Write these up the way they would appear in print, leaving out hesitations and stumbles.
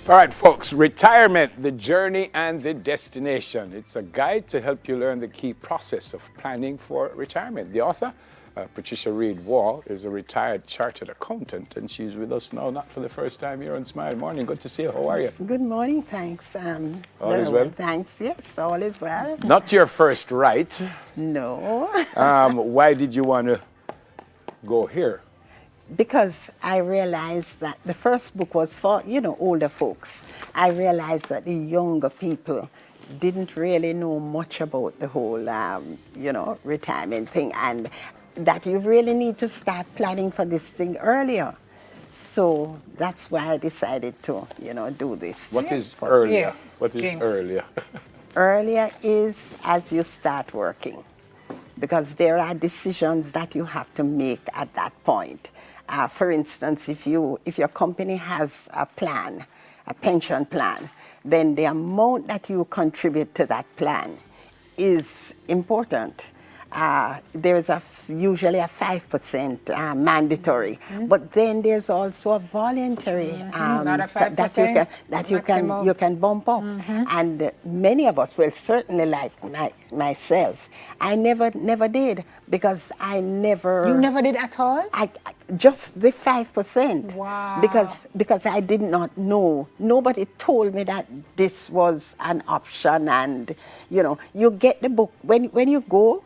All right, folks, retirement, the journey and the destination. It's a guide to help you learn the key process of planning for retirement. The author, Patricia Reed Wall, is a retired chartered accountant, and she's with us now, not for the first time here on Smile Morning. Good to see you. How are you? Good morning, thanks. All is well? Thanks, yes, all is well. Not your first right. No. Why did you want to go here? Because I realized that the first book was for, older folks. I realized that the younger people didn't really know much about the whole, retirement thing, and that you really need to start planning for this thing earlier. So that's why I decided to, do this. What is earlier? Yes. What is earlier? Earlier is as you start working, because there are decisions that you have to make at that point. For instance, if your company has a plan, a pension plan, then the amount that you contribute to that plan is important. There's usually a 5% mandatory, but then there's also a voluntary Not a 5%, that you can bump up. And many of us, well, certainly like myself, I never did, because I never. You never did at all? I just the 5%. Wow. Because I did not know. Nobody told me that this was an option, and you get the book when you go.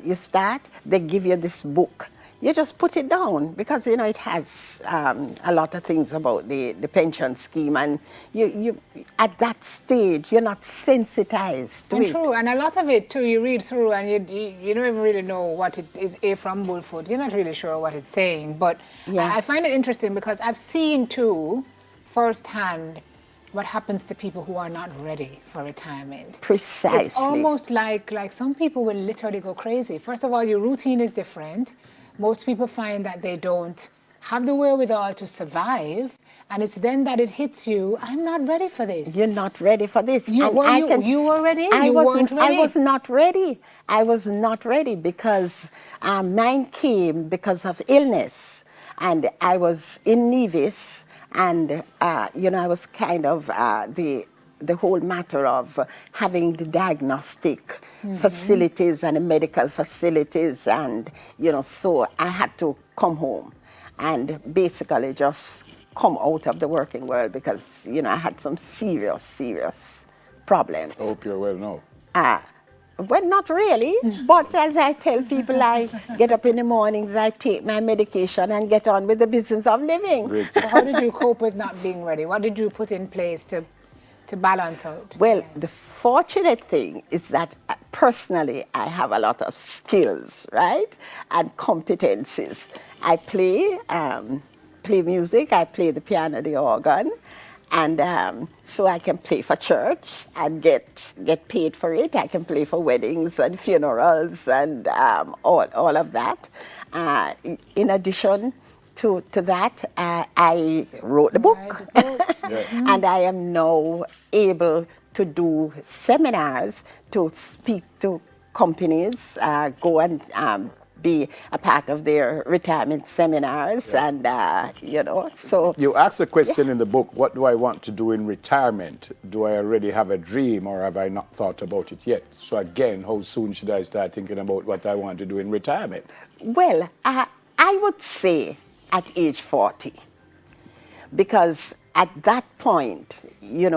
You start, they give you this book. You just put it down, because it has a lot of things about the pension scheme, and you at that stage you're not sensitized to And it. true, and a lot of it too, you read through and you don't even really know what it is from Bullfoot. You're not really sure what it's saying, but Yeah. I find it interesting because I've seen too, firsthand, what happens to people who are not ready for retirement. Precisely. It's almost like some people will literally go crazy. First of all, your routine is different. Most people find that they don't have the wherewithal to survive, and it's then that it hits you, I'm not ready for this. You're not ready for this. You were ready? You weren't ready? I was not ready. I was not ready because mine came because of illness, and I was in Nevis. And, I was kind of the whole matter of having the diagnostic facilities and the medical facilities. And, so I had to come home and basically just come out of the working world because, I had some serious problems. I hope you're well now. Well, not really, but as I tell people, I get up in the mornings, I take my medication and get on with the business of living. Great. So how did you cope with not being ready? What did you put in place to balance out? Well, the fortunate thing is that personally, I have a lot of skills, right, and competencies. I play music, I play the piano, the organ, and so I can play for church and get paid for it. I can play for weddings and funerals and all of that. In addition to that, I wrote the book. And I am now able to do seminars, to speak to companies, go and be a part of their retirement seminars, and so. You asked the question in the book, what do I want to do in retirement? Do I already have a dream, or have I not thought about it yet? So again, how soon should I start thinking about what I want to do in retirement? Well, I would say at age 40, because at that point, there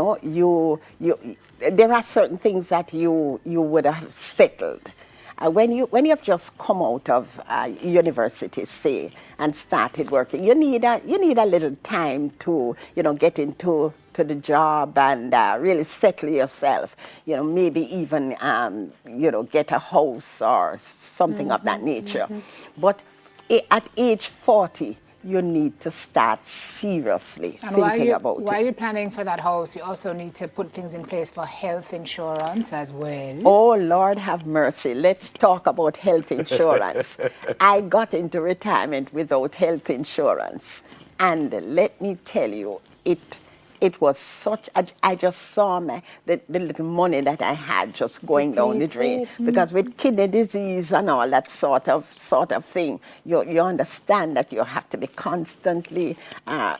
are certain things that you would have settled. When you have just come out of university, say, and started working, you need a little time to get into the job and really settle yourself. Maybe even get a house or something of that nature. But at age 40, you need to start seriously thinking about it. While you're planning for that house, you also need to put things in place for health insurance as well. Oh, Lord have mercy. Let's talk about health insurance. I got into retirement without health insurance. And let me tell you, it was such, I just saw the little money that I had just going down the drain. Depleted. Because with kidney disease and all that sort of thing, you understand that you have to be constantly,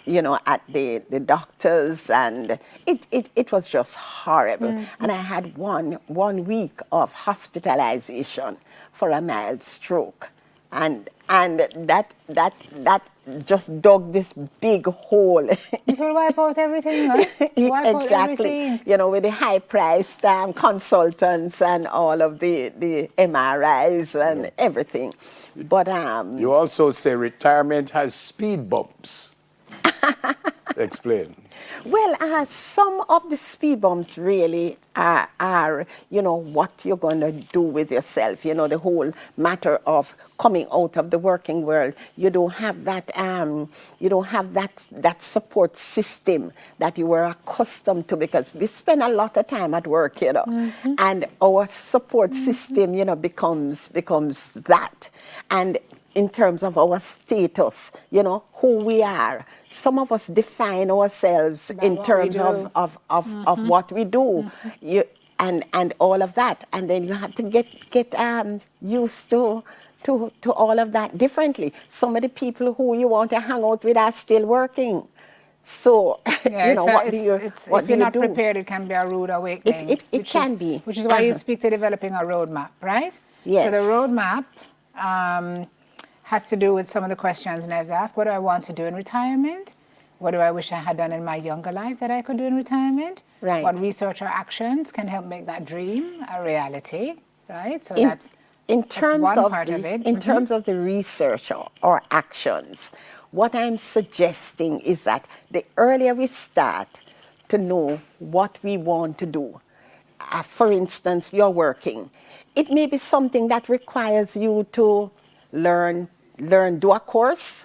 you know, at the doctors, and it was just horrible. And I had one week of hospitalization for a mild stroke. And that just dug this big hole. It will wipe out everything, right? Wipe out Exactly. everything. You know, with the high-priced consultants and all of the MRIs and everything. But You also say retirement has speed bumps. Explain. well, some of the speed bumps really are, you know, what you're going to do with yourself. You know, the whole matter of coming out of the working world. You don't have that. You don't have that support system that you were accustomed to, because we spend a lot of time at work, you know, and our support system, you know, becomes that. And in terms of our status, you know, who we are. Some of us define ourselves in terms of what we do, and all of that. And then you have to get used to all of that differently. Some of the people who you want to hang out with are still working. So, Yeah, you know, what do you if you're not prepared, it can be a rude awakening. It can be. Which is why you speak to developing a roadmap, right? Yes. So the roadmap has to do with some of the questions Nev's asked. What do I want to do in retirement? What do I wish I had done in my younger life that I could do in retirement? Right. What research or actions can help make that dream a reality, right? So in that's terms one of part of it. In terms of the research or actions, what I'm suggesting is that the earlier we start to know what we want to do, for instance, you're working, it may be something that requires you to do a course,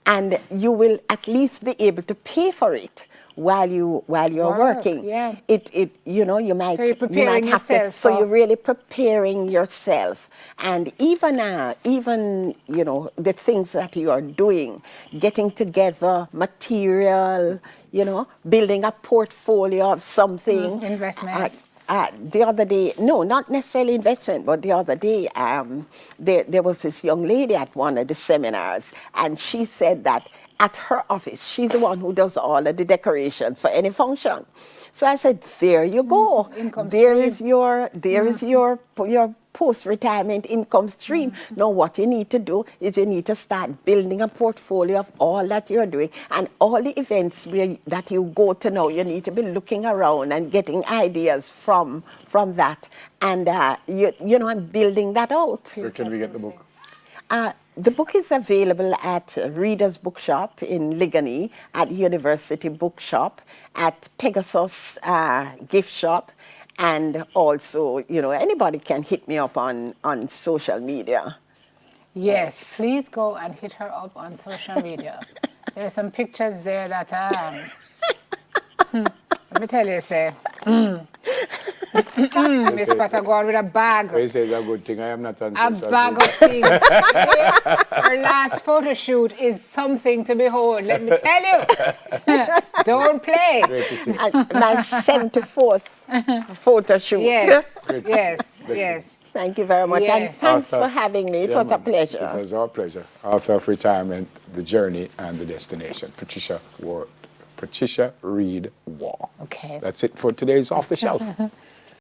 and you will at least be able to pay for it while you're working. Yeah. You know, you might So you're preparing have yourself to. So for- you're really preparing yourself, and even you know, the things that you are doing, getting together material, you know, building a portfolio of something. Investments. The other day, no, not necessarily investment, but the other day, there was this young lady at one of the seminars, and she said that at her office, she's the one who does all of the decorations for any function. So I said, there you go. Income There stream. is your post-retirement income stream. Now what you need to do is you need to start building a portfolio of all that you're doing, and all the events that you go to now, you need to be looking around and getting ideas from that, and you know, and building that out. Where can we get the book? The book is available at Reader's Bookshop in Ligani, at University Bookshop, at Pegasus Gift Shop, and also, you know, anybody can hit me up on social media. Yes, please go and hit her up on social media. There are some pictures there that, let me tell you, say, Miss Potter go on with a bag. They say it's a good thing I am not on A social bag media. of things. Her last photo shoot is something to behold, let me tell you. Don't play. Great to see. And my 74th photo shoot. Yes, Great. yes, Listen. yes. Thank you very much, and Yes. thanks Author- for having me. It Yeah, was a man. pleasure. It was our pleasure. Author of Retirement, The Journey and the Destination, Patricia Reed Wall. Okay. That's it for today's Off the Shelf.